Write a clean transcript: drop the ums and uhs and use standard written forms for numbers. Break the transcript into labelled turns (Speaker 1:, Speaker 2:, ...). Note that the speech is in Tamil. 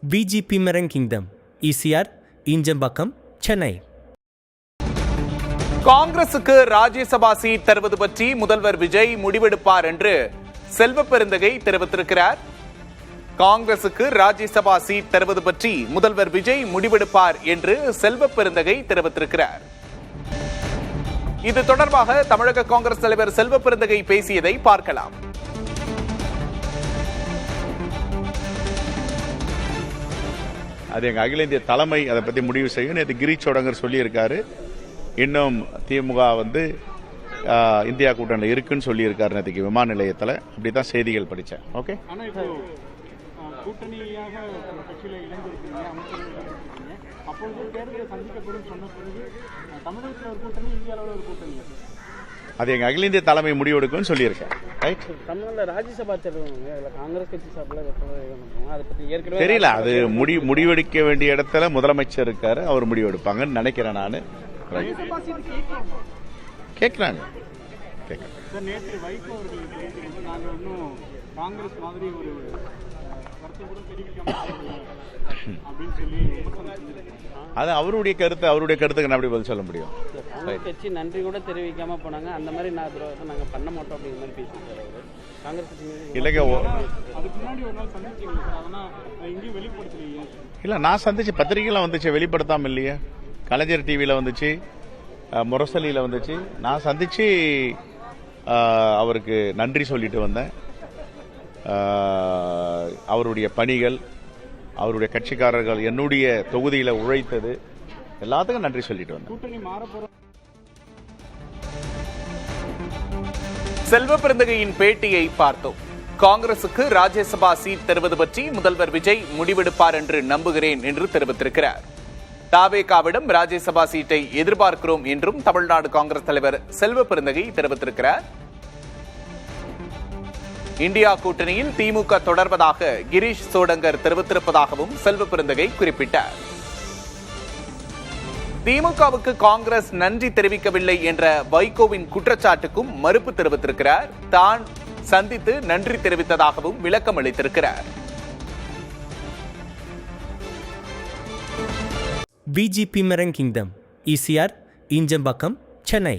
Speaker 1: VGP Meren Kingdom, ECR, Injambakkam, Chennai.
Speaker 2: காங்கிரசுக்கு ராஜ்யசபா சீட் தருவது பற்றி முதல்வர் விஜய் முடிவெடுப்பார் என்று செல்வ பெருந்தகை தெரிவித்திருக்கிறார். காங்கிரசுக்கு ராஜ்யசபா சீட் தருவது பற்றி முதல்வர் விஜய் முடிவெடுப்பார் என்று செல்வ பெருந்தகை தெரிவித்திருக்கிறார். இது தொடர்பாக தமிழக காங்கிரஸ் தலைவர் செல்வ பெருந்தகை பேசியதை பார்க்கலாம்.
Speaker 3: அது எங்கள் அகில இந்திய தலைமை அதை பற்றி முடிவு செய்யும். நேற்று கிரீஷ் சோடங்கர் சொல்லியிருக்காரு. இன்னும் திமுக இந்தியா கூட்டணியில் இருக்குன்னு சொல்லியிருக்காரு நேற்றுக்கு விமான நிலையத்தில். அப்படி தான் செய்திகள் படித்தேன். ஓகே, அது எங்கள் அகில இந்திய தலைமை முடிவெடுக்கும்னு சொல்லியிருக்கேன். தெரியல, அது முடிவெடுக்க வேண்டிய இடத்துல முதலமைச்சர் இருக்காரு, அவர் முடிவெடுப்பாங்கன்னு நினைக்கிறேன். நான் கேட்கிறாங்க. அது அவருடைய கருத்துக்கு நான் அப்படி பதில் சொல்ல முடியும்.
Speaker 4: கட்சி நன்றி கூட தெரிவிக்காம போனாங்க. அந்த மாதிரி நாங்க பண்ண மாட்டோம் அப்படிங்கிற மாதிரி பேசிட்டாரு காங்கிரஸ்.
Speaker 3: இல்லைங்க, இல்ல நான் சந்திச்சு பத்திரிகைலாம் வந்துச்சு, வெளிப்படுத்தாம இல்லையே. கலைஞர் டிவியில வந்துச்சு, முரசொலியில வந்துச்சு. நான் சந்திச்சு அவருக்கு நன்றி சொல்லிட்டு வந்தேன். அவருடைய பணிகள், அவருடைய கட்சிக்காரர்கள் என்னுடைய தொகுதியில உழைத்தது எல்லாத்துக்கும் நன்றி சொல்லிட்டு வந்தேன்.
Speaker 2: செல்வ பெருந்தகையின் பேட்டியை பார்த்தோம். காங்கிரசுக்கு ராஜ்யசபா சீட் தருவது பற்றி முதல்வர் விஜய் முடிவெடுப்பார் என்று நம்புகிறேன் என்று தெரிவித்திருக்கிறார். தாவேகாவிடம் ராஜ்யசபா சீட்டை எதிர்பார்க்கிறோம் என்றும் தமிழ்நாடு காங்கிரஸ் தலைவர் செல்வ பெருந்தகை தெரிவித்திருக்கிறார். இந்தியா கூட்டணியில் திமுக தொடர்வதாக கிரீஷ் சோடங்கர் தெரிவித்திருப்பதாகவும் செல்வ பெருந்தகை குறிப்பிட்டார். திமுகவுக்கு காங்கிரஸ் நன்றி தெரிவிக்கவில்லை என்ற வைகோவின் குற்றச்சாட்டுக்கும் மறுப்பு தெரிவித்திருக்கிறார். தான் சந்தித்து நன்றி தெரிவித்ததாகவும் விளக்கம் அளித்திருக்கிறார்.
Speaker 1: VGP Meren Kingdom, ECR, Injambakkam, Chennai.